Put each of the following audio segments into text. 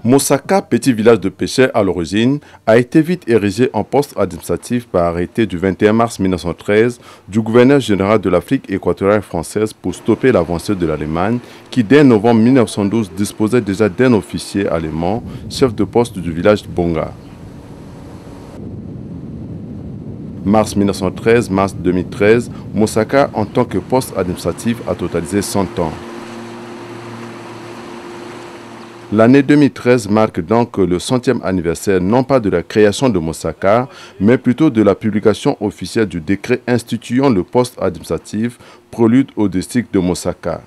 Mosaka, petit village de pêcheurs à l'origine, a été vite érigé en poste administratif par arrêté du 21 mars 1913 du gouverneur général de l'Afrique équatoriale française pour stopper l'avancée de l'Allemagne qui, dès novembre 1912, disposait déjà d'un officier allemand, chef de poste du village de Bonga. Mars 1913, mars 2013, Mosaka, en tant que poste administratif, a totalisé 100 ans. L'année 2013 marque donc le 100e anniversaire non pas de la création de Mosaka, mais plutôt de la publication officielle du décret instituant le poste administratif prélude au district de Mosaka.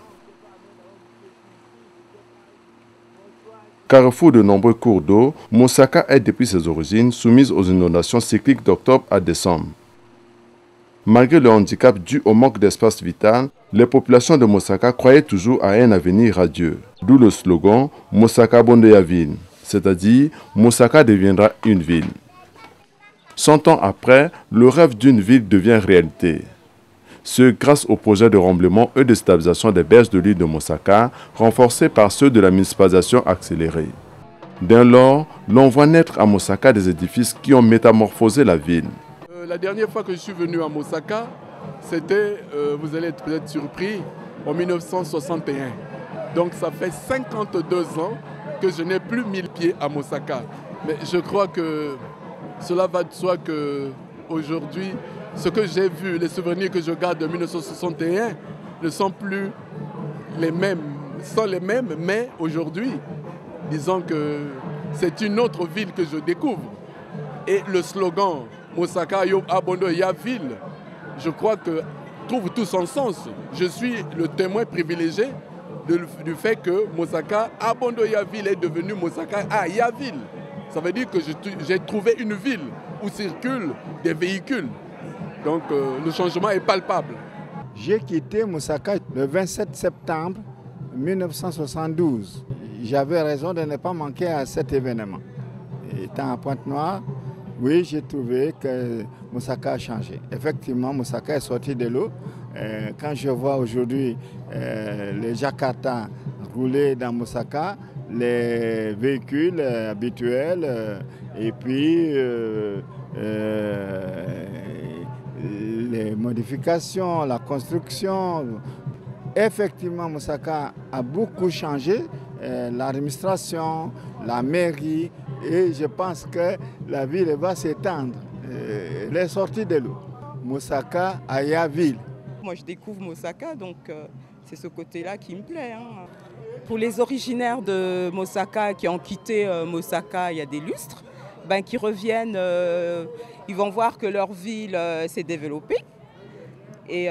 Carrefour de nombreux cours d'eau, Mosaka est depuis ses origines soumise aux inondations cycliques d'octobre à décembre. Malgré le handicap dû au manque d'espace vital, les populations de Mosaka croyaient toujours à un avenir radieux. D'où le slogan « Mosaka Bondoya Ville », c'est-à-dire « Mosaka deviendra une ville ». 100 ans après, le rêve d'une ville devient réalité. Ce grâce au projet de remblaiement et de stabilisation des berges de l'île de Mosaka, renforcés par ceux de la municipalisation accélérée. Dès lors, l'on voit naître à Mosaka des édifices qui ont métamorphosé la ville. La dernière fois que je suis venu à Mosaka, c'était, vous allez être peut-être surpris, en 1961. Donc ça fait 52 ans que je n'ai plus mis le pied à Mosaka. Mais je crois que cela va de soi qu'aujourd'hui, ce que j'ai vu, les souvenirs que je garde de 1961 ne sont plus les mêmes, mais aujourd'hui, disons que c'est une autre ville que je découvre. Et le slogan Mosaka yo abondo ya ville, je crois que trouve tout son sens. Je suis le témoin privilégié du fait que Mosaka abondo ya ville est devenu Mosaka a ya ville. Ça veut dire que j'ai trouvé une ville où circulent des véhicules. Donc le changement est palpable. J'ai quitté Mosaka le 27 septembre 1972. J'avais raison de ne pas manquer à cet événement. Étant à Pointe-Noire, oui, j'ai trouvé que Mosaka a changé. Effectivement, Mosaka est sorti de l'eau. Quand je vois aujourd'hui les Jakarta rouler dans Mosaka, les véhicules habituels et puis les modifications, la construction. Effectivement, Mosaka a beaucoup changé. L'administration, la mairie, et je pense que la ville va s'étendre. Elle est sortie de l'eau. Mosaka, Aya ville. Moi, je découvre Mosaka, donc c'est ce côté-là qui me plaît. Hein. Pour les originaires de Mosaka qui ont quitté Mosaka il y a des lustres, ben, qui reviennent, ils vont voir que leur ville s'est développée. Et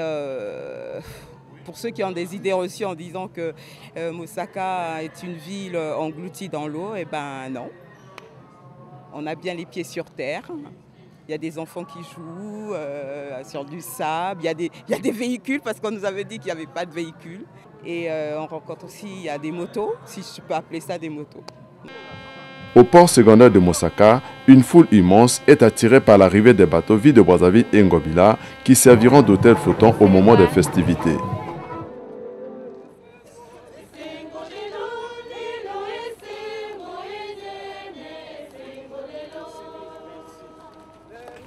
pour ceux qui ont des idées reçues en disant que Mosaka est une ville engloutie dans l'eau, eh ben non. On a bien les pieds sur terre. Il y a des enfants qui jouent sur du sable. Il y a des véhicules parce qu'on nous avait dit qu'il n'y avait pas de véhicules. Et on rencontre aussi, il y a des motos, si je peux appeler ça des motos. Au port secondaire de Mosaka, une foule immense est attirée par l'arrivée des bateaux Vie de Brazzaville et Ngobila qui serviront d'hôtel flottant au moment des festivités.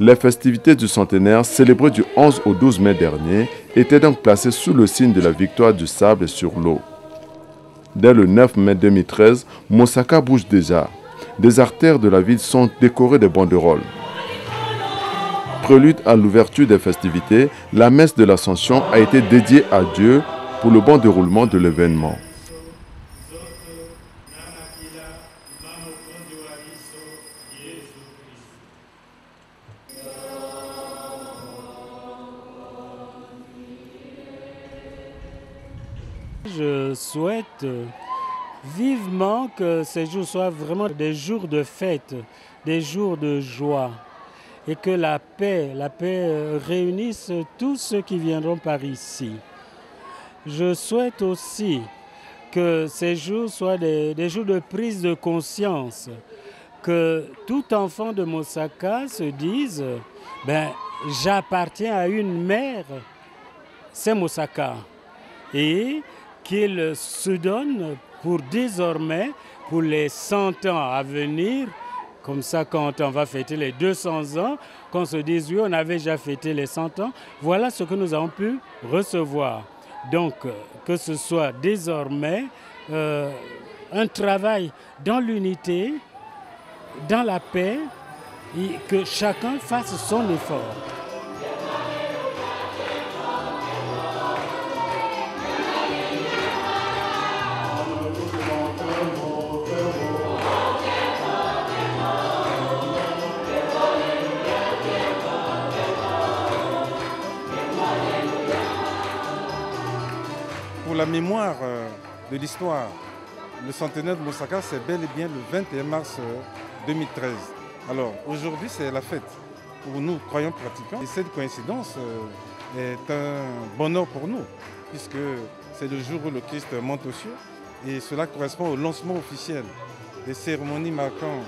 Les festivités du centenaire, célébrées du 11 au 12 mai dernier, étaient donc placées sous le signe de la victoire du sable sur l'eau. Dès le 9 mai 2013, Mosaka bouge déjà. Des artères de la ville sont décorées de banderoles. Prélude à l'ouverture des festivités, la messe de l'Ascension a été dédiée à Dieu pour le bon déroulement de l'événement. Je souhaite vivement que ces jours soient vraiment des jours de fête, des jours de joie et que la paix réunisse tous ceux qui viendront par ici. Je souhaite aussi que ces jours soient des jours de prise de conscience, que tout enfant de Mosaka se dise « j'appartiens à une mère, c'est Mosaka » et qu'il se donne pour désormais, pour les 100 ans à venir, comme ça quand on va fêter les 200 ans, qu'on se dise oui, on avait déjà fêté les 100 ans, voilà ce que nous avons pu recevoir. Donc, que ce soit désormais un travail dans l'unité, dans la paix, et que chacun fasse son effort. Pour la mémoire de l'histoire, le centenaire de Moussaka, c'est bel et bien le 21 mars 2013. Alors aujourd'hui, c'est la fête pour nous, croyants pratiquants. Et cette coïncidence est un bonheur pour nous, puisque c'est le jour où le Christ monte aux cieux. Et cela correspond au lancement officiel des cérémonies marquant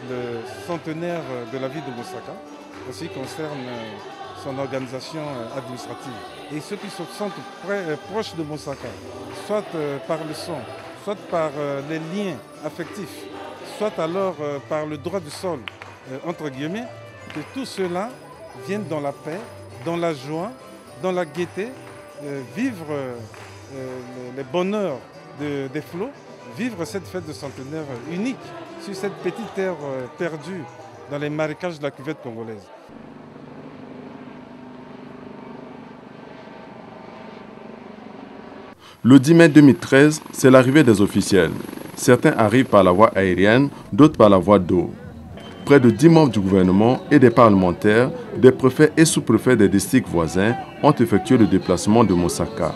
le centenaire de la ville de Moussaka, aussi concerne son organisation administrative. Et ceux qui se sentent proches de Moussaka, soit par le son, soit par les liens affectifs, soit alors par le droit du sol, entre guillemets, que tout cela vienne dans la paix, dans la joie, dans la gaieté, vivre les bonheurs des flots, vivre cette fête de centenaire unique sur cette petite terre perdue dans les marécages de la cuvette congolaise. Le 10 mai 2013, c'est l'arrivée des officiels. Certains arrivent par la voie aérienne, d'autres par la voie d'eau. Près de 10 membres du gouvernement et des parlementaires, des préfets et sous-préfets des districts voisins ont effectué le déplacement de Moussaka.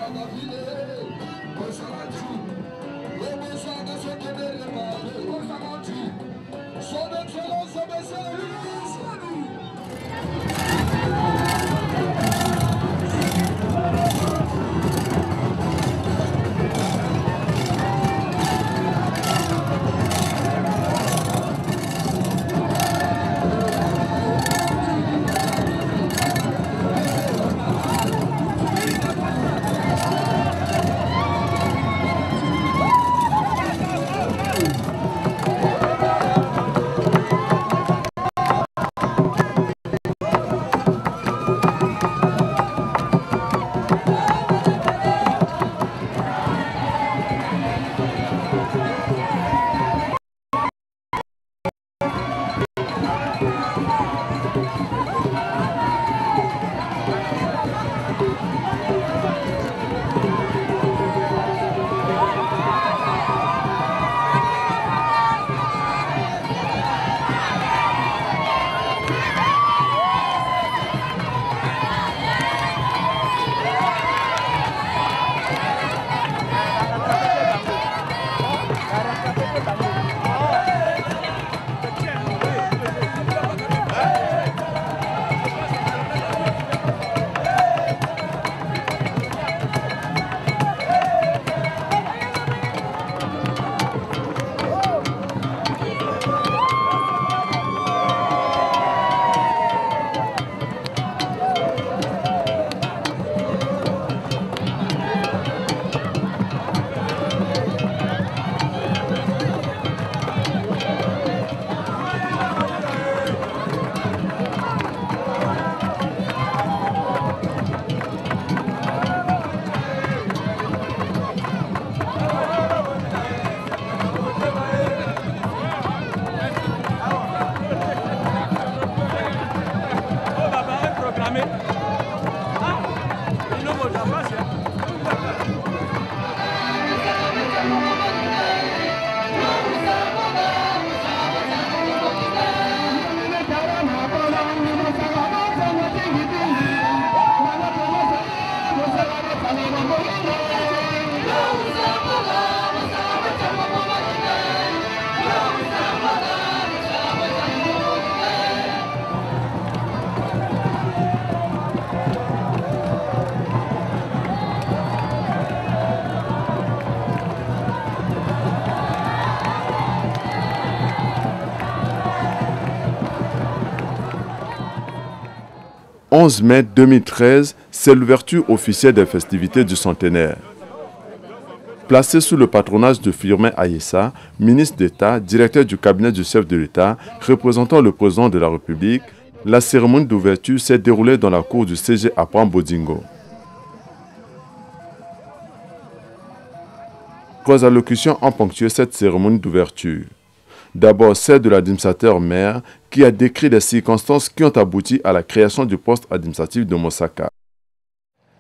« 11 mai 2013, c'est l'ouverture officielle des festivités du centenaire. Placé sous le patronage de Firmin Ayessa, ministre d'État, directeur du cabinet du chef de l'État, représentant le président de la République, la cérémonie d'ouverture s'est déroulée dans la cour du CG à Pambodingo. 3 allocutions ont ponctué cette cérémonie d'ouverture. D'abord celle de l'administrateur maire qui a décrit les circonstances qui ont abouti à la création du poste administratif de Mosaka.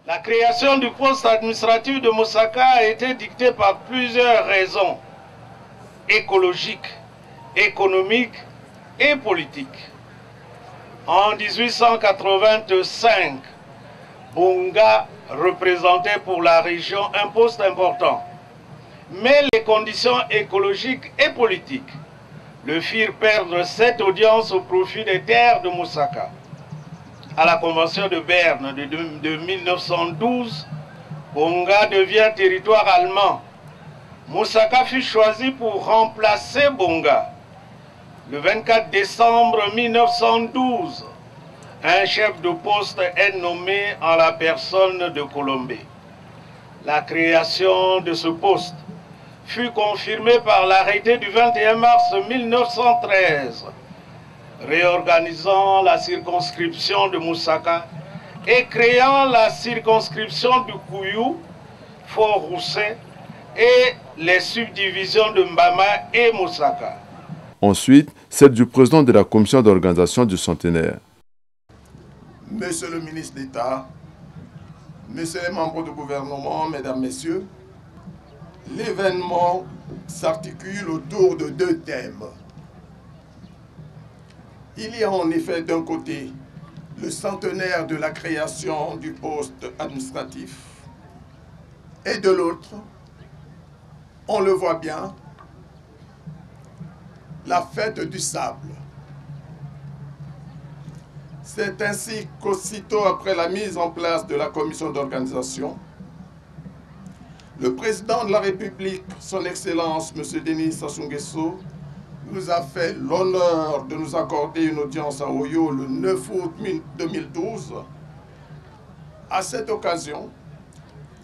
La création du poste administratif de Mosaka a été dictée par plusieurs raisons écologiques, économiques et politiques. En 1885, Bonga représentait pour la région un poste important. Mais les conditions écologiques et politiques le firent perdre cette audience au profit des terres de Mosaka. À la Convention de Berne de 1912, Bonga devient territoire allemand. Mosaka fut choisi pour remplacer Bonga. Le 24 décembre 1912, un chef de poste est nommé en la personne de Colombé. La création de ce poste fut confirmée par l'arrêté du 21 mars 1913, réorganisant la circonscription de Mosaka et créant la circonscription du Kouyou, Fort-Rousset et les subdivisions de Mbama et Mosaka. Ensuite, celle du président de la commission d'organisation du centenaire. Monsieur le ministre d'État, messieurs les membres du gouvernement, mesdames, messieurs, l'événement s'articule autour de 2 thèmes. Il y a en effet d'un côté le centenaire de la création du poste administratif et de l'autre, on le voit bien, la fête du sable. C'est ainsi qu'aussitôt après la mise en place de la commission d'organisation, le président de la République, son Excellence, M. Denis Sassou Nguesso, nous a fait l'honneur de nous accorder une audience à Oyo le 9 août 2012. À cette occasion,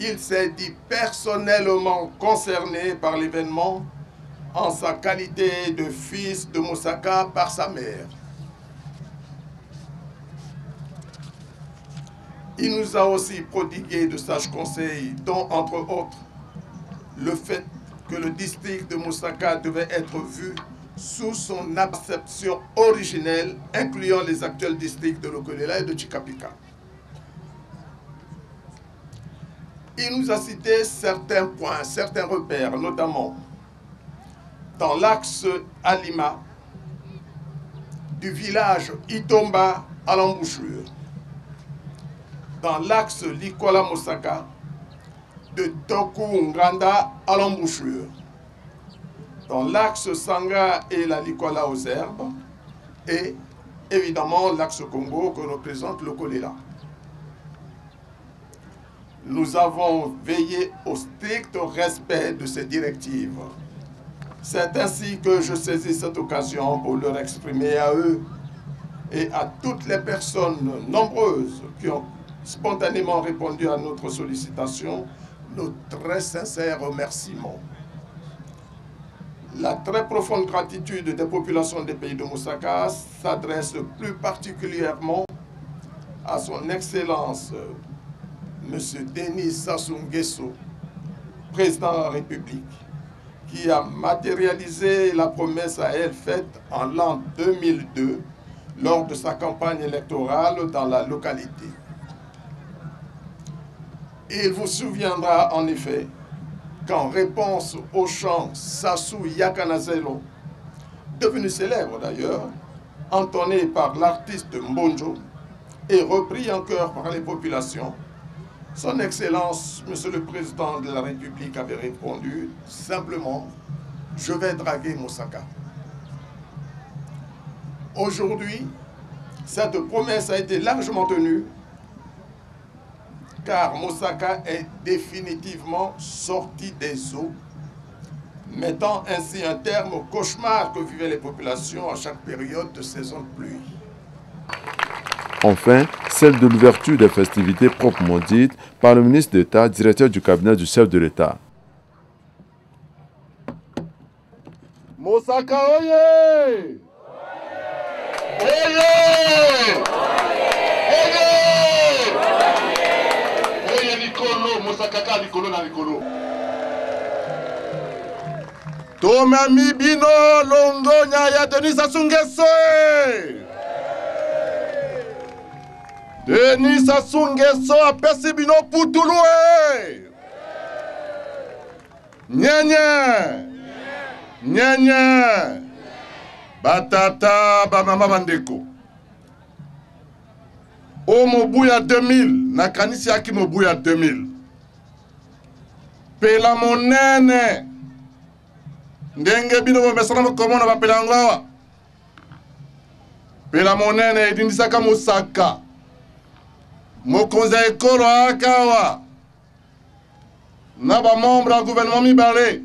il s'est dit personnellement concerné par l'événement en sa qualité de fils de Mosaka par sa mère. Il nous a aussi prodigué de sages conseils, dont, entre autres, le fait que le district de Mosaka devait être vu sous son acception originelle, incluant les actuels districts de Lokolela et de Chikapika. Il nous a cité certains points, certains repères, notamment dans l'axe Alima, du village Itomba à l'embouchure, dans l'axe Likola Mosaka, de Toku Nganda à l'embouchure, dans l'axe Sanga et la Likola aux herbes, et évidemment l'axe Congo que représente le Kolela. Nous avons veillé au strict respect de ces directives. C'est ainsi que je saisis cette occasion pour leur exprimer à eux et à toutes les personnes nombreuses qui ont spontanément répondu à notre sollicitation nos très sincères remerciements. La très profonde gratitude des populations des pays de Mosaka s'adresse plus particulièrement à son Excellence M. Denis Sassou Nguesso, président de la République, qui a matérialisé la promesse à elle faite en l'an 2002 lors de sa campagne électorale dans la localité. Il vous souviendra en effet qu'en réponse au chant Sassou Yakanazelo, devenu célèbre d'ailleurs, entonné par l'artiste Mbonjo et repris en chœur par les populations, son Excellence, Monsieur le Président de la République, avait répondu simplement « Je vais draguer Mosaka ». Aujourd'hui, cette promesse a été largement tenue car Mosaka est définitivement sorti des eaux, mettant ainsi un terme au cauchemar que vivaient les populations à chaque période de saison de pluie. Enfin, celle de l'ouverture des festivités proprement dites par le ministre d'État, directeur du cabinet du chef de l'État. Mosaka oye! Oye! Oye! Oye likolo, Mosaka ka likolo na likolo. Tomami bino longonya ya Denis Sassou Nguesso. Denis Sassou Nguesso apesi bino putulu. Nyenye. Nyenye. Batata bamama bandeko. O mobuya 2000 nakanisi yaki mobuya 2000. Pela monene. Ndenge bino bomesana mokomona bapela ngwawa. Pela monene edindisaka Mosaka. Mokonzi ekolo akawa. Na ba membre du gouvernement mibale.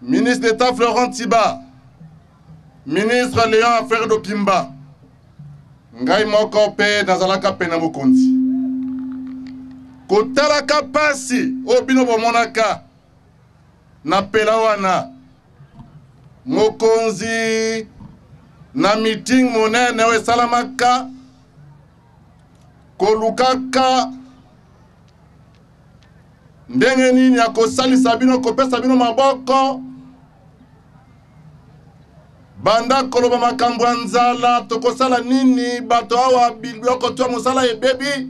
Ministre d'État Florent Tiba. Ministre Léon Affaires d'Opimba. Ngai moko pe nazalaka pe na mokonzi. Kotalaka pasi obino bomonaka. Na pela wana. Mokonzi na meeting monene we salamaka. Kolukaka. Ndenge nini ya kosalisa bino kopesa bino maboko. Banda koloba makambo ya nzala tokosala nini bato awa biloko to mosala ebebi.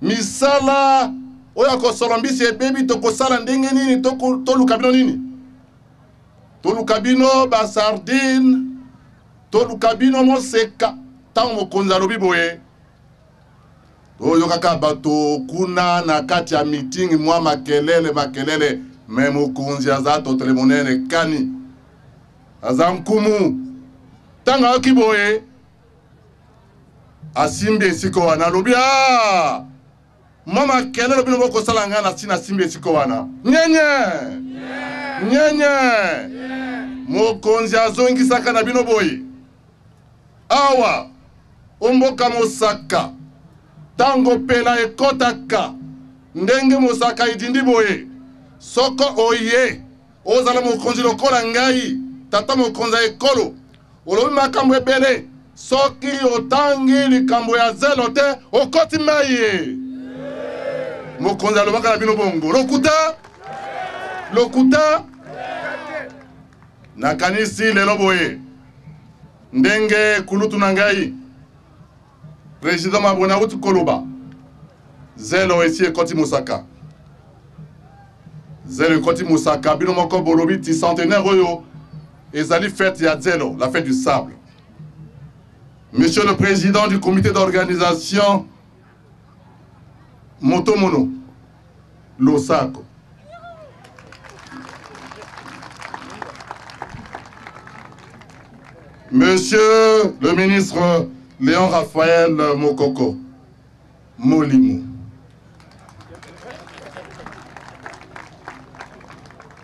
Misala oya kosolombisi ebebi tokosala ndenge nini toluka bino nini. Toluka bino ba sardine, toluka bino moseka tango mokonzi alobi boye. Oyo kaka bato kuna na kati ya meeting mwa makelele me mokonzi aza totele monene kani aza nkumu tanga akiboye asimbi esiko wana alobi mwa makelele bino bokosala nga na sina asimbi esiko wana nyenye mokonzi azongisaka na bino boye awa omboka Mosaka tango pela ekotaka ndenge Mosaka idindi boye soko oye ozala mokonzi lokola ngai tata mokonzi ekolo olobi makambo ebele soki otangi likambo ya zelo te okoti maye mokonzi alobaka na bino bongo lokuta nakanisi lelo boye ndenge kulutu na ngai Président Mabona Utu Koloba. Zelo esi ekoti Mosaka. Zelo ekoti Mosaka. Bino moko bolobi ti centenaire oyo. Ezali fête ya Zelo, la fête du sable. Monsieur le Président du comité d'organisation Motomono Losako. Monsieur le ministre Léon Raphaël Mokoko Molimo.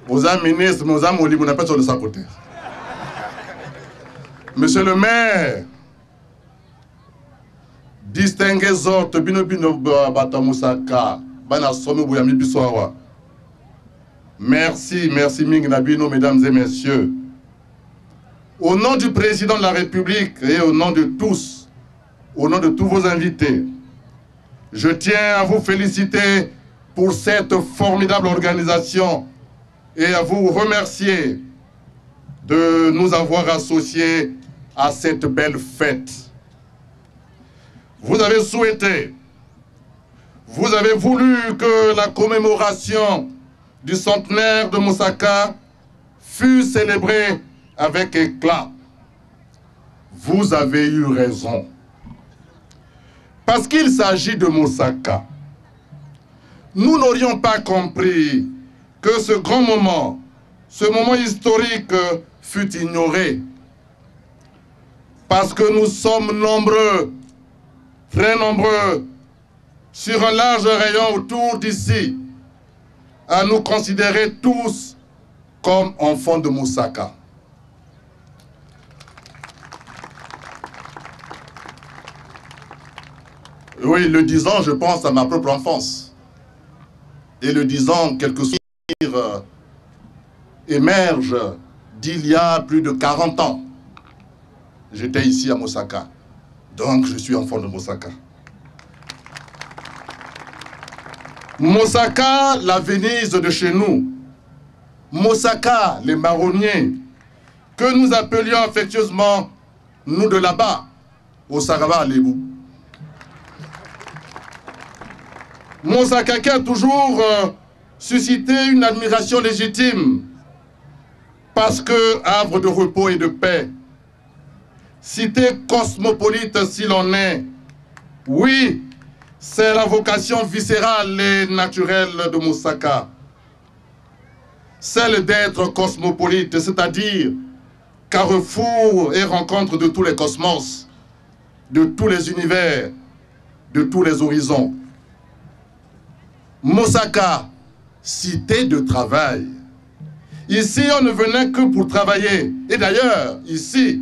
Oza ministre, Moza Molimo n'a pas sur le sapoter. Monsieur le maire, distinguez autres, bino bata Mosaka, bana sono boyami bisoawa. Merci Ming Nabino, mesdames et messieurs. Au nom du président de la République et au nom de tous, au nom de tous vos invités, je tiens à vous féliciter pour cette formidable organisation et à vous remercier de nous avoir associés à cette belle fête. Vous avez souhaité, vous avez voulu que la commémoration du centenaire de Mosaka fût célébrée avec éclat. Vous avez eu raison. Parce qu'il s'agit de Mosaka. Nous n'aurions pas compris que ce grand moment, ce moment historique fut ignoré. Parce que nous sommes nombreux, très nombreux, sur un large rayon autour d'ici, à nous considérer tous comme enfants de Mosaka. Oui, le disant, je pense à ma propre enfance. Et le disant, quelque chose, émerge d'il y a plus de 40 ans. J'étais ici à Mosaka, donc je suis enfant de Mosaka. Mosaka, la Venise de chez nous. Mosaka, les marronniers, que nous appelions affectueusement, nous de là-bas, au Saraba Lébou. Mosaka qui a toujours suscité une admiration légitime, parce que havre de repos et de paix, cité cosmopolite s'il en est, oui, c'est la vocation viscérale et naturelle de Mosaka. Celle d'être cosmopolite, c'est-à-dire carrefour et rencontre de tous les cosmos, de tous les univers, de tous les horizons. Mosaka, cité de travail. Ici, on ne venait que pour travailler. Et d'ailleurs, ici,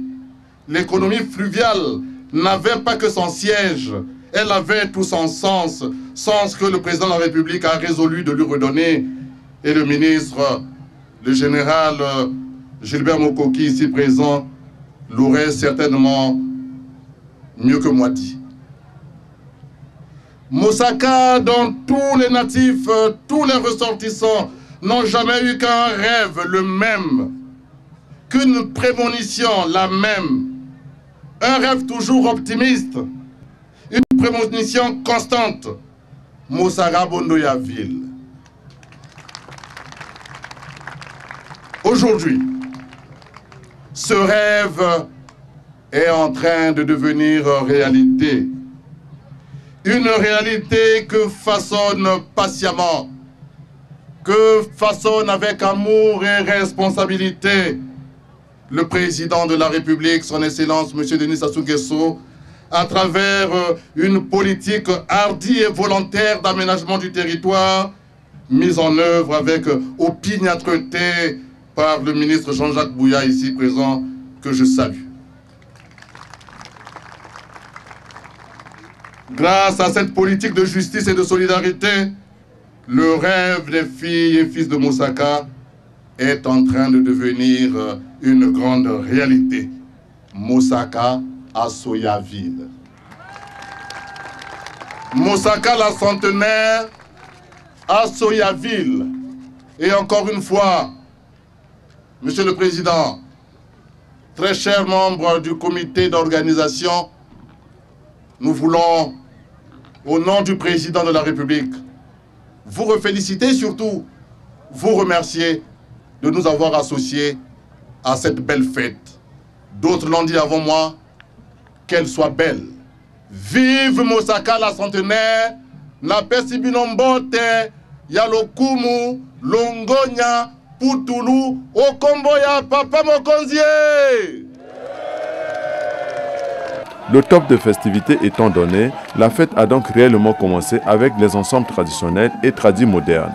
l'économie fluviale n'avait pas que son siège, elle avait tout son sens que le président de la République a résolu de lui redonner. Et le ministre, le général Gilbert Mokoki, ici présent, l'aurait certainement mieux que moi dit. Mosaka, dont tous les natifs, tous les ressortissants n'ont jamais eu qu'un rêve, le même, qu'une prémonition, la même, un rêve toujours optimiste, une prémonition constante, Mosaka Bondoya ville. Aujourd'hui, ce rêve est en train de devenir réalité. Une réalité que façonne patiemment, que façonne avec amour et responsabilité le président de la République, son Excellence, M. Denis Sassou Nguesso, à travers une politique hardie et volontaire d'aménagement du territoire, mise en œuvre avec opiniâtreté par le ministre Jean-Jacques Bouya, ici présent, que je salue. Grâce à cette politique de justice et de solidarité, le rêve des filles et fils de Mosaka est en train de devenir une grande réalité. Mosaka à Soyaville. Mosaka la centenaire à Soyaville. Et encore une fois, Monsieur le Président, très chers membres du comité d'organisation, nous voulons, au nom du Président de la République, vous reféliciter, surtout vous remercier de nous avoir associés à cette belle fête. D'autres l'ont dit avant moi, qu'elle soit belle. Vive Mosaka la centenaire, na Pesibinombote, Yalokumu, Longonya, Putulu, Okomboya, Papa Mokonzie. Le top de festivités étant donné, la fête a donc réellement commencé avec les ensembles traditionnels et tradis modernes.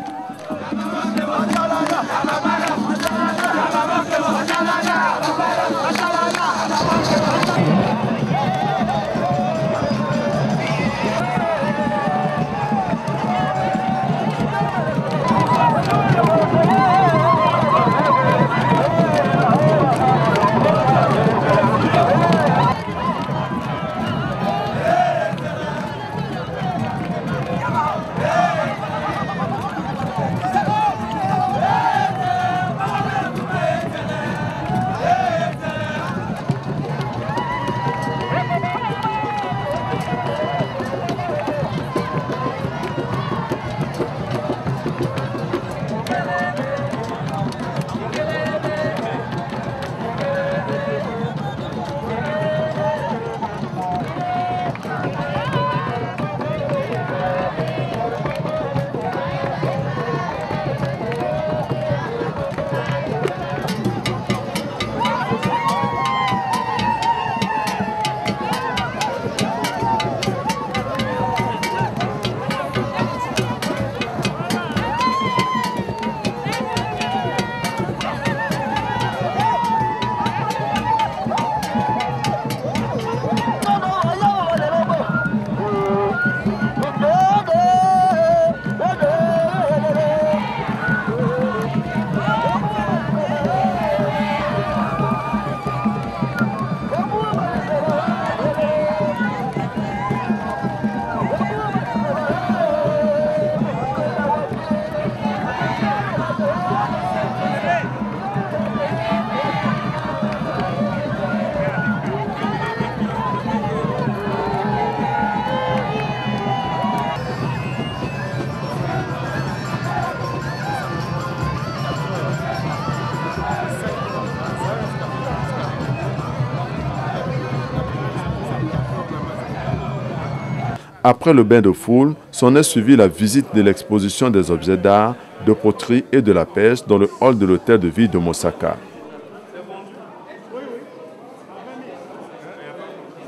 Après le bain de foule, s'en est suivi la visite de l'exposition des objets d'art, de poterie et de la pêche dans le hall de l'hôtel de ville de Mosaka.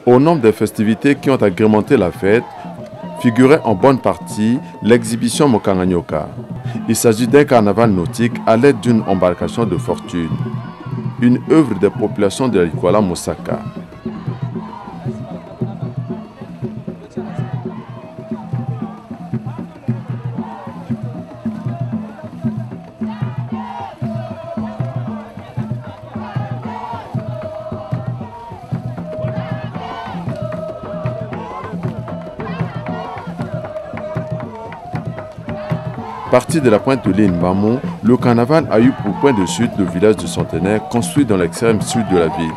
Au nombre des festivités qui ont agrémenté la fête, figurait en bonne partie l'exhibition Mokanganyoka. Il s'agit d'un carnaval nautique à l'aide d'une embarcation de fortune, une œuvre des populations de l'Ikwala Mosaka. Parti de la pointe de l'île Mamo, le carnaval a eu pour point de chute le village du Centenaire construit dans l'extrême sud de la ville.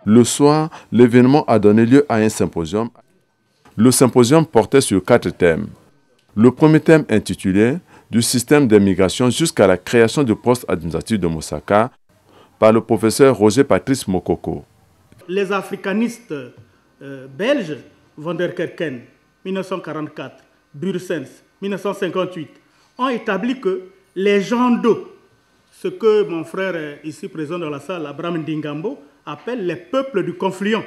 Le soir, l'événement a donné lieu à un symposium. Le symposium portait sur 4 thèmes. Le premier thème intitulé « Du système d'immigration jusqu'à la création du poste administratif de Mosaka » par le professeur Roger Patrice Mokoko. Les africanistes belges, Van der Kerken, 1944, Bursens, 1958, ont établi que les gens d'eau, ce que mon frère ici présent dans la salle, Abraham Ndingambo, appelle les peuples du confluent,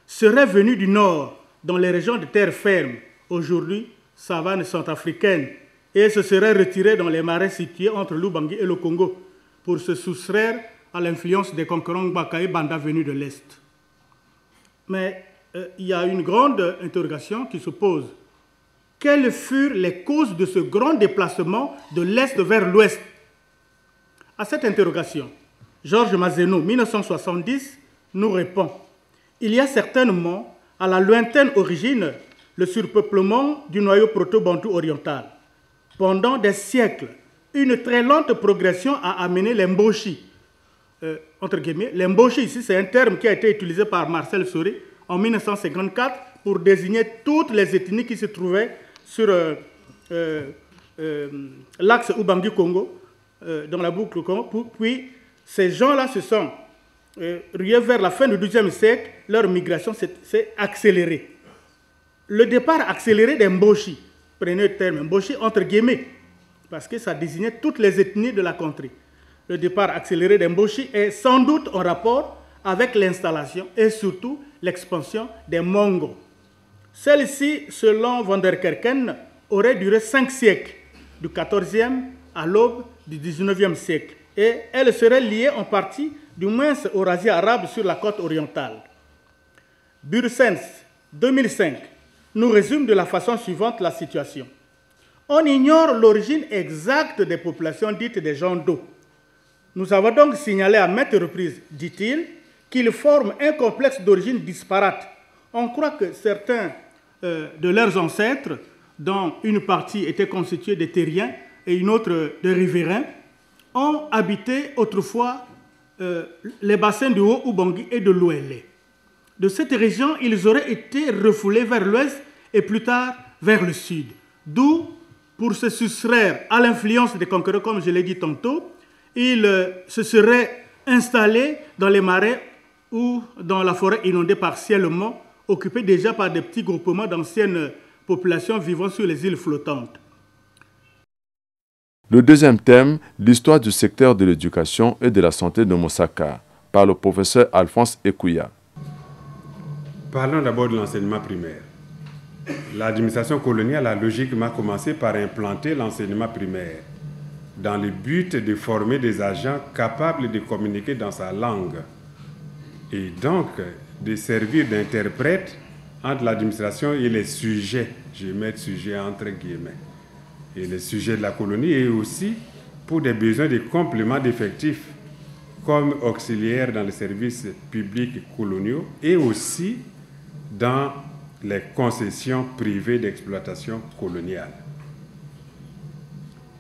seraient venus du nord, dans les régions de terre ferme, aujourd'hui savane centrafricaine, et se seraient retirés dans les marais situés entre l'Ubangi et le Congo pour se soustraire à l'influence des concurrents Gbaka et Banda venus de l'Est. Mais il y a une grande interrogation qui se pose. Quelles furent les causes de ce grand déplacement de l'Est vers l'Ouest? À cette interrogation, Georges Mazeno, 1970, nous répond « Il y a certainement, à la lointaine origine, le surpeuplement du noyau proto-bantou oriental. Pendant des siècles, une très lente progression a amené l'Mboshi. Entre guillemets, l'Mboshi, ici, c'est un terme qui a été utilisé par Marcel Soré en 1954 pour désigner toutes les ethnies qui se trouvaient sur l'axe Ubangi-Congo, dans la boucle Congo, puis ces gens-là se sont rués vers la fin du XIIe siècle, leur migration s'est accélérée. Le départ accéléré des Mboshi, prenez le terme Mboshi entre guillemets, parce que ça désignait toutes les ethnies de la contrée. Le départ accéléré des Mboshi est sans doute en rapport avec l'installation et surtout l'expansion des Mongols. Celle-ci, selon Van der Kerken, aurait duré 5 siècles, du XIVe à l'aube du XIXe siècle, et elle serait liée en partie, du moins au razzia arabe sur la côte orientale. Bursens, 2005, nous résume de la façon suivante la situation. On ignore l'origine exacte des populations dites des gens d'eau. Nous avons donc signalé à maintes reprises, dit-il, qu'ils forment un complexe d'origine disparate. On croit que certains de leurs ancêtres, dont une partie était constituée de terriens et une autre de riverains, ont habité autrefois les bassins du Haut-Ubangi et de l'Ouélé. De cette région, ils auraient été refoulés vers l'ouest et plus tard vers le sud. D'où, pour se soustraire à l'influence des conquérants, comme je l'ai dit tantôt, ils se seraient installés dans les marais ou dans la forêt inondée partiellement, occupée déjà par des petits groupements d'anciennes populations vivant sur les îles flottantes. Le deuxième thème, l'histoire du secteur de l'éducation et de la santé de Mosaka, par le professeur Alphonse Ekouya. Parlons d'abord de l'enseignement primaire. L'administration coloniale a logiquement commencé par implanter l'enseignement primaire dans le but de former des agents capables de communiquer dans sa langue et donc de servir d'interprète entre l'administration et les sujets, je vais mettre sujets entre guillemets, et les sujets de la colonie, et aussi pour des besoins de complément d'effectifs comme auxiliaires dans les services publics coloniaux et aussi dans les concessions privées d'exploitation coloniale.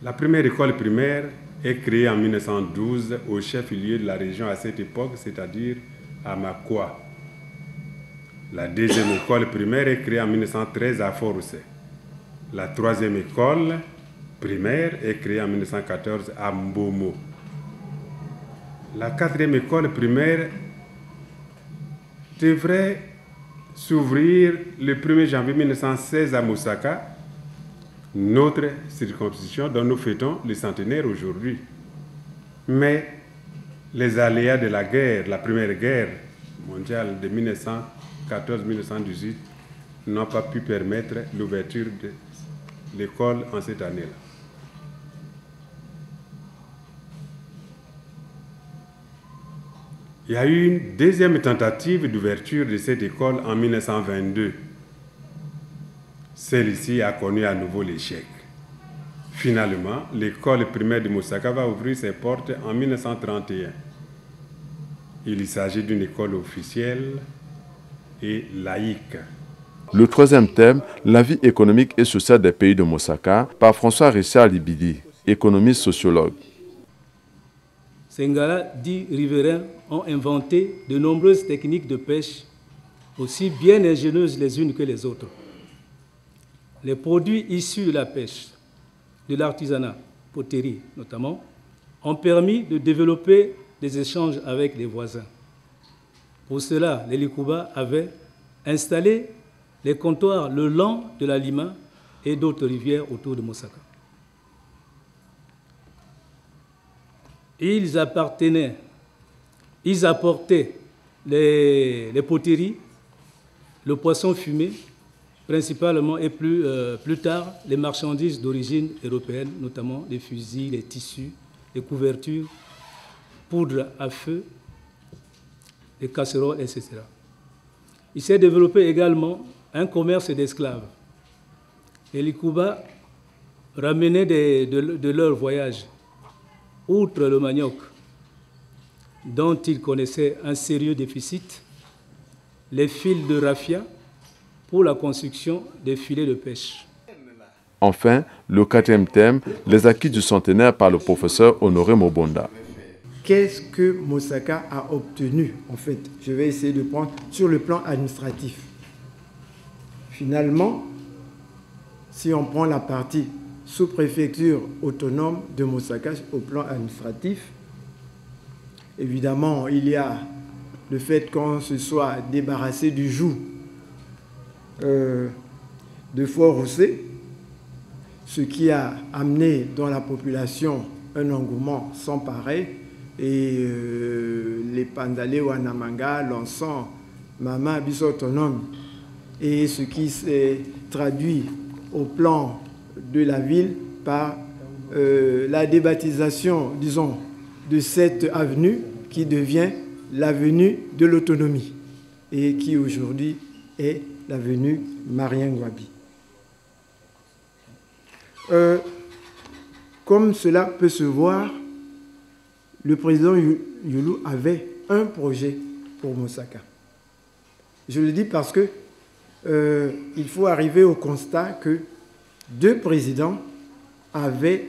La première école primaire est créée en 1912 au chef-lieu de la région à cette époque, c'est-à-dire à Makwa. La deuxième école primaire est créée en 1913 à Force. La troisième école primaire est créée en 1914 à Mbomo. La quatrième école primaire devrait s'ouvrir le 1er janvier 1916 à Mosaka, notre circonscription dont nous fêtons le centenaire aujourd'hui. Mais les aléas de la guerre, la première guerre mondiale de 1914-1918, n'ont pas pu permettre l'ouverture de l'école en cette année-là. Il y a eu une deuxième tentative d'ouverture de cette école en 1922. Celle-ci a connu à nouveau l'échec. Finalement, l'école primaire de Mosaka va ouvrir ses portes en 1931. Il s'agit d'une école officielle et laïque. Le troisième thème, la vie économique et sociale des pays de Mosaka, par François-Richard Libidi, économiste sociologue. Ces Ngara dits riverains ont inventé de nombreuses techniques de pêche, aussi bien ingénieuses les unes que les autres. Les produits issus de la pêche, de l'artisanat, poterie notamment, ont permis de développer des échanges avec les voisins. Pour cela, les Likuba avaient installé les comptoirs le long de la Lima et d'autres rivières autour de Mosaka. Ils apportaient les poteries, le poisson fumé, principalement, et plus tard, les marchandises d'origine européenne, notamment les fusils, les tissus, les couvertures, poudre à feu, les casseroles, etc. Il s'est développé également un commerce d'esclaves. Les Likuba ramenaient de leur voyage, outre le manioc, dont ils connaissaient un sérieux déficit, les fils de raffia pour la construction des filets de pêche. Enfin, le quatrième thème, les acquis du centenaire par le professeur Honoré Mobonda. Qu'est-ce que Mosaka a obtenu, en fait? Je vais essayer de prendre sur le plan administratif. Finalement, si on prend la partie sous-préfecture autonome de Mosaka au plan administratif, évidemment, il y a le fait qu'on se soit débarrassé du joug de Fort-Roussé, ce qui a amené dans la population un engouement sans pareil, et les Pandalé Wanamanga, l'encens, Mama Abisso autonome, et ce qui s'est traduit au plan de la ville par la débaptisation, disons, de cette avenue qui devient l'avenue de l'autonomie et qui aujourd'hui est l'avenue Marien Ngouabi. Comme cela peut se voir, le président Youlou avait un projet pour Mosaka. Je le dis parce que il faut arriver au constat que deux présidents avaient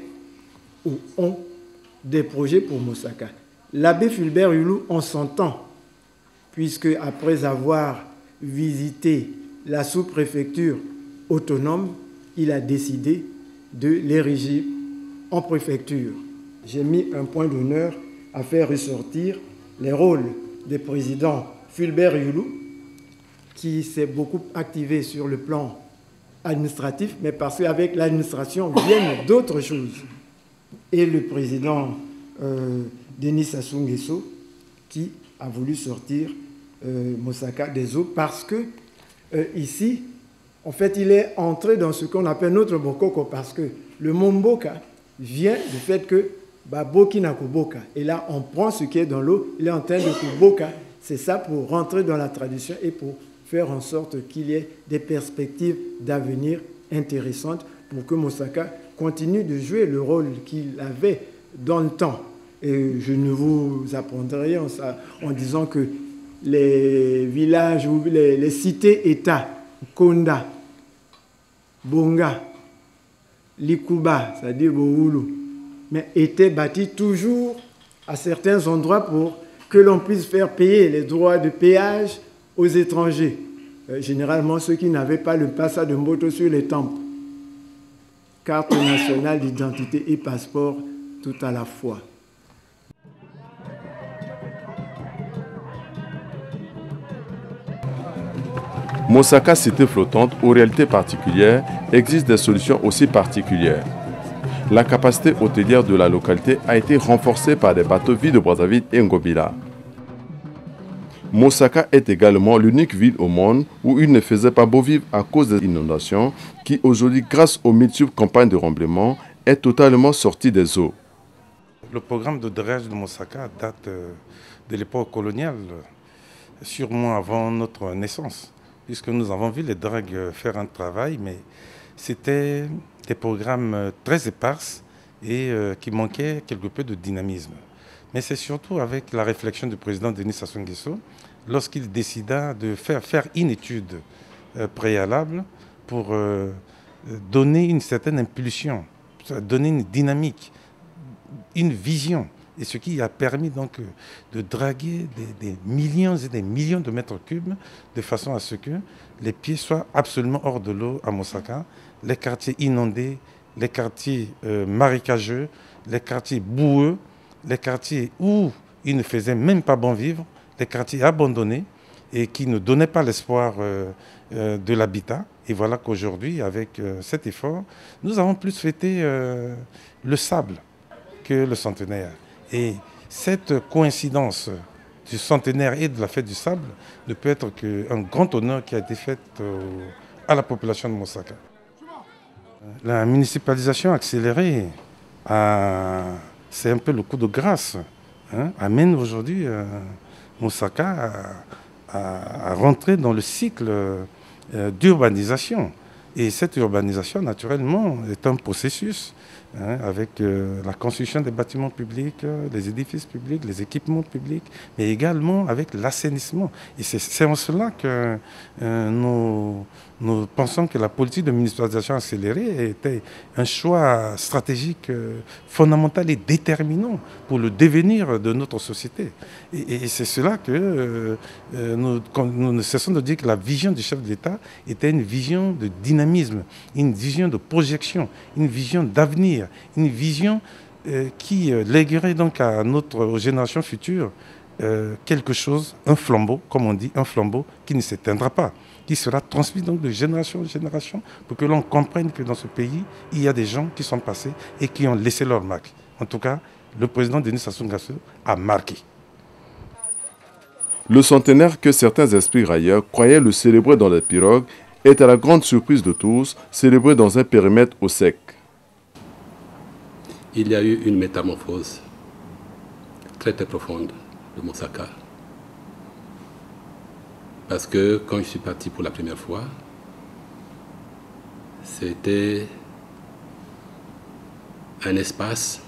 ou ont des projets pour Mosaka. L'abbé Fulbert Youlou, on s'entend, puisque après avoir visité la sous-préfecture autonome, il a décidé de l'ériger en préfecture. J'ai mis un point d'honneur à faire ressortir les rôles des présidents Fulbert Youlou, qui s'est beaucoup activé sur le plan administratif, mais parce qu'avec l'administration viennent d'autres choses. Et le président Denis Sassou Nguesso, qui a voulu sortir Mosaka des eaux, parce que ici, en fait, il est entré dans ce qu'on appelle notre Bokoko, parce que le mot Mboka vient du fait que Boki na Kuboka. Et là, on prend ce qui est dans l'eau, il est en train de Kuboka. C'est ça pour rentrer dans la tradition et pour faire en sorte qu'il y ait des perspectives d'avenir intéressantes pour que Mosaka continue de jouer le rôle qu'il avait dans le temps. Et je ne vous apprendrai rien en disant que les villages ou les cités-États, Konda, Bonga, Likuba, c'est-à-dire Boulou, mais étaient bâtis toujours à certains endroits pour que l'on puisse faire payer les droits de péage aux étrangers. Généralement, ceux qui n'avaient pas le passage de moto sur les temples. Carte nationale d'identité et passeport tout à la fois. Mosaka, cité flottante aux réalités particulières, existe des solutions aussi particulières. La capacité hôtelière de la localité a été renforcée par des bateaux vides de Brazzaville et Ngobila. Mosaka est également l'unique ville au monde où il ne faisait pas beau vivre à cause des inondations qui aujourd'hui, grâce aux multiples campagnes de remblaiement, est totalement sorti des eaux. Le programme de drainage de Mosaka date de l'époque coloniale, sûrement avant notre naissance, puisque nous avons vu les dragues faire un travail, mais c'était des programmes très épars et qui manquaient quelque peu de dynamisme. Mais c'est surtout avec la réflexion du président Denis Sassou Nguesso, lorsqu'il décida de faire une étude préalable pour donner une certaine impulsion, donner une dynamique, une vision. Et ce qui a permis donc de draguer des millions et des millions de mètres cubes de façon à ce que les pieds soient absolument hors de l'eau à Mosaka, les quartiers inondés, les quartiers marécageux, les quartiers boueux, les quartiers où il ne faisait même pas bon vivre, les quartiers abandonnés et qui ne donnaient pas l'espoir de l'habitat. Et voilà qu'aujourd'hui, avec cet effort, nous avons plus fêté le sable que le centenaire. Et cette coïncidence du centenaire et de la fête du sable ne peut être qu'un grand honneur qui a été fait à la population de Mosaka. La municipalisation accélérée, c'est un peu le coup de grâce, amène aujourd'hui Mosaka à rentrer dans le cycle d'urbanisation. Et cette urbanisation, naturellement, est un processus avec la construction des bâtiments publics, les édifices publics, les équipements publics, mais également avec l'assainissement. Et c'est en cela que nous pensons que la politique de municipalisation accélérée était un choix stratégique fondamental et déterminant pour le devenir de notre société. Et c'est cela que nous ne cessons de dire que la vision du chef de l'État était une vision de dynamisme, une vision de projection, une vision d'avenir, une vision qui léguerait donc aux générations futures quelque chose, un flambeau, comme on dit, un flambeau qui ne s'éteindra pas, qui sera transmis donc de génération en génération pour que l'on comprenne que dans ce pays, il y a des gens qui sont passés et qui ont laissé leur marque. En tout cas, le président Denis Sassou Nguesso a marqué. Le centenaire que certains esprits railleurs croyaient le célébrer dans les pirogues est à la grande surprise de tous, célébré dans un périmètre au sec. Il y a eu une métamorphose très très profonde de Mosaka. Parce que quand je suis parti pour la première fois, c'était un espace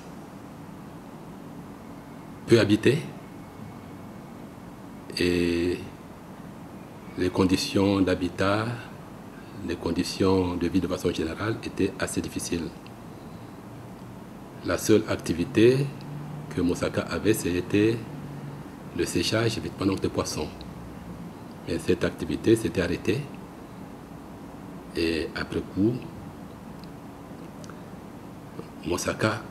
peu habité et les conditions d'habitat, les conditions de vie de façon générale étaient assez difficiles. La seule activité que Mosaka avait, c'était le séchage et l'évitement de poissons. Mais cette activité s'était arrêtée Et après coup, Mosaka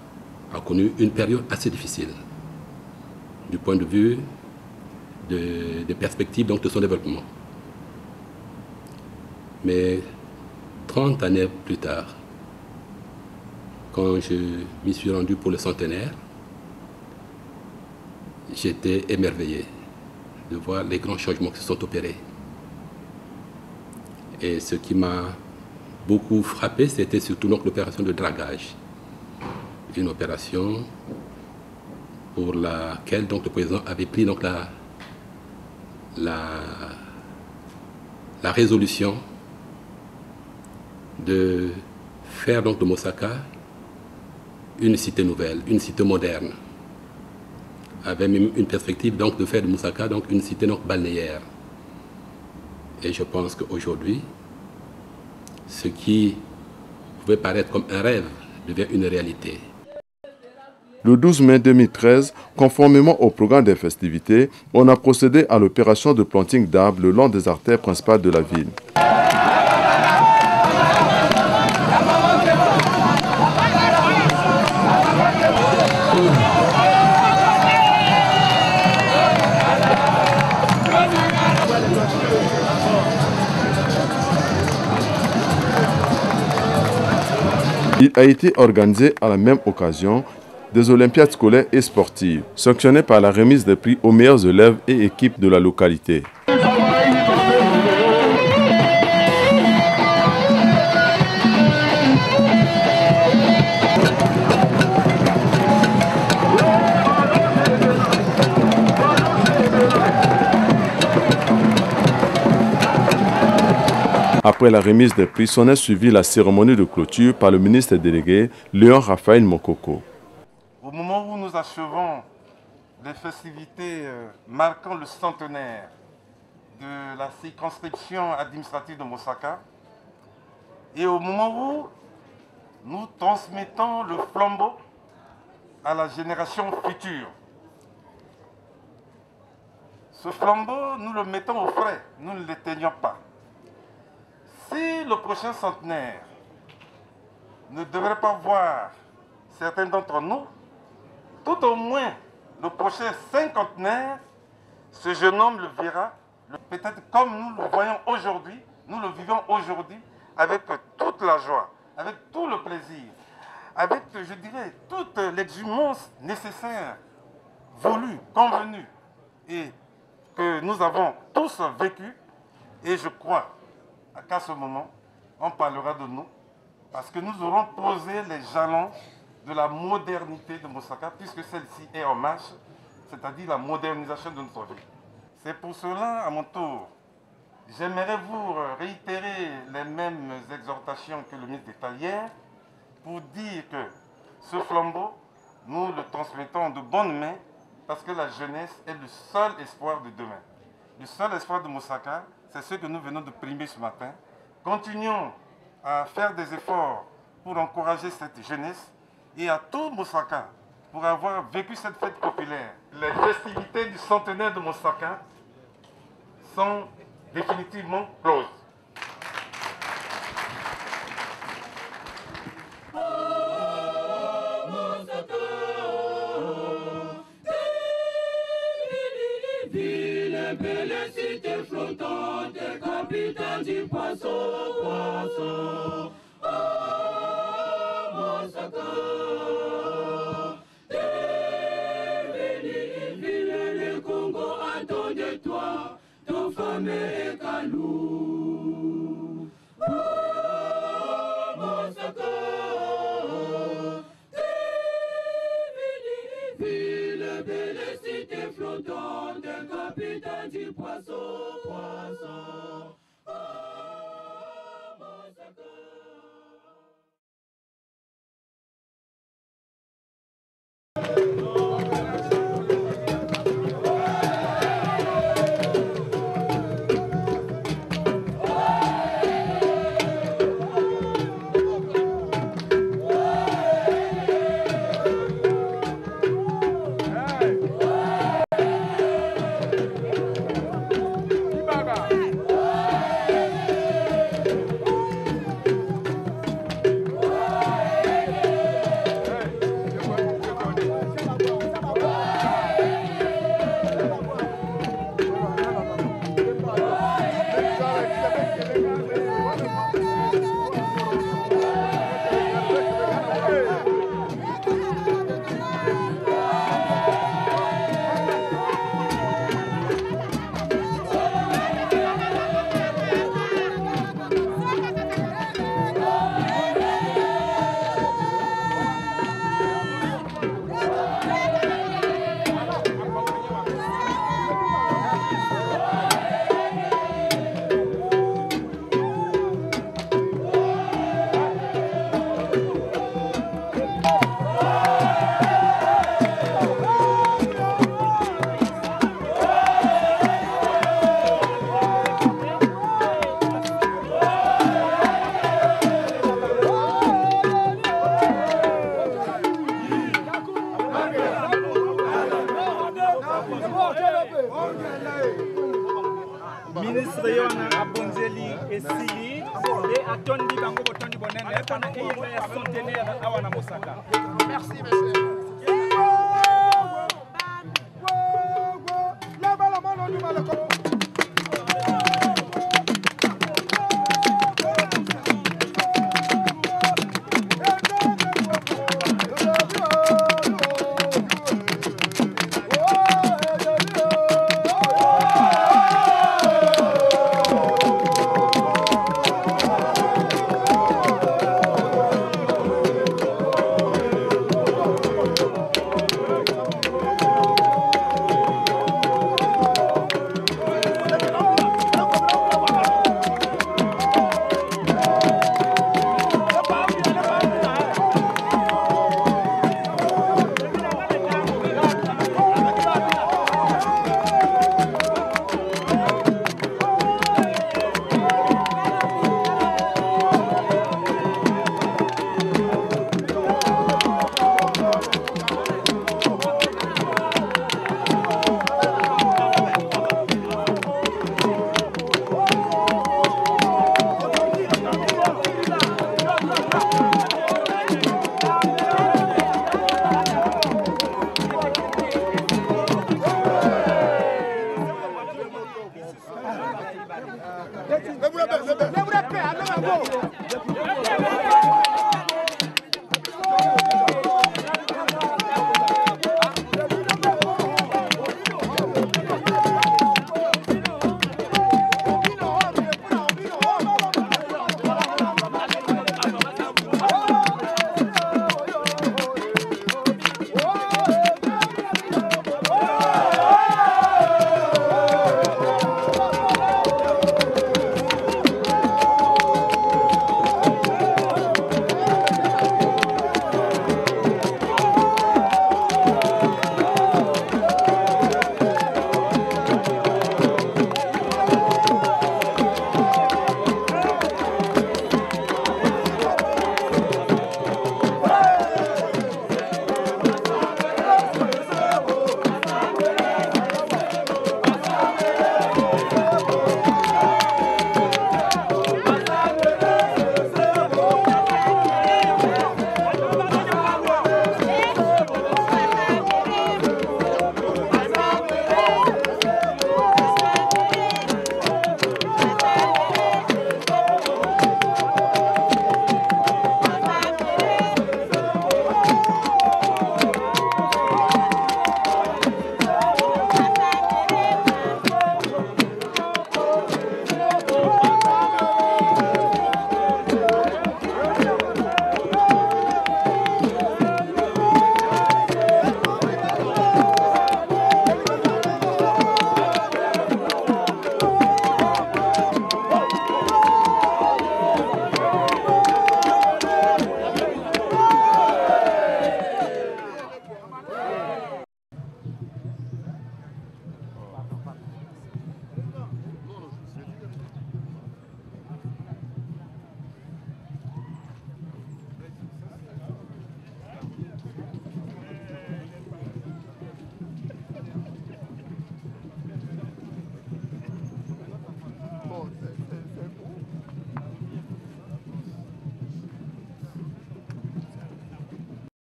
a connu une période assez difficile du point de vue des perspectives donc, de son développement. Mais 30 années plus tard, quand je m'y suis rendu pour le centenaire, j'étais émerveillé de voir les grands changements qui se sont opérés. Et ce qui m'a beaucoup frappé, c'était surtout l'opération de dragage. Une opération pour laquelle donc, le président avait pris donc, la résolution de faire donc, de Mosaka une cité nouvelle, une cité moderne, avec même une perspective donc, de faire de Mosaka donc, une cité donc, balnéaire. Et je pense qu'aujourd'hui, ce qui pouvait paraître comme un rêve devient une réalité. Le 12 mai 2013, conformément au programme des festivités, on a procédé à l'opération de planting d'arbres le long des artères principales de la ville. Il a été organisé à la même occasion des Olympiades scolaires et sportives, sanctionnées par la remise des prix aux meilleurs élèves et équipes de la localité. Après la remise des prix, s'en est suivi la cérémonie de clôture par le ministre délégué Léon Raphaël Mokoko. Au moment où nous achevons les festivités marquant le centenaire de la circonscription administrative de Mosaka, et au moment où nous transmettons le flambeau à la génération future, ce flambeau, nous le mettons au frais, nous ne l'éteignons pas. Si le prochain centenaire ne devrait pas voir certains d'entre nous, tout au moins le prochain cinquantenaire, ce jeune homme le verra, peut-être comme nous le voyons aujourd'hui, nous le vivons aujourd'hui avec toute la joie, avec tout le plaisir, avec, je dirais, toute l'exhumance nécessaire, voulue, convenue, et que nous avons tous vécu. Et je crois qu'à ce moment, on parlera de nous, parce que nous aurons posé les jalons de la modernité de Mosaka, puisque celle-ci est en marche, c'est-à-dire la modernisation de notre vie. C'est pour cela, à mon tour, j'aimerais vous réitérer les mêmes exhortations que le ministre d'État hier, pour dire que ce flambeau, nous le transmettons de bonnes mains, parce que la jeunesse est le seul espoir de demain. Le seul espoir de Mosaka, c'est ce que nous venons de primer ce matin. Continuons à faire des efforts pour encourager cette jeunesse et à tout Mosaka pour avoir vécu cette fête populaire. Les festivités du centenaire de Mosaka sont définitivement closes. Belle cité flottante, capitaine du poisson, poisson. Oh, Mosaka. Devenu ville, le Congo attend de toi, ton femme est calou. Oh, Mosaka. Devenu ville, belle cité flottante, capitaine du poisson, poisson. Oh, Mosaka. Ministre Yona Abonzeli et Sili et Atondi Bango Botondi Bonene pendant le centenaire à Wana Mosaka. Merci, monsieur.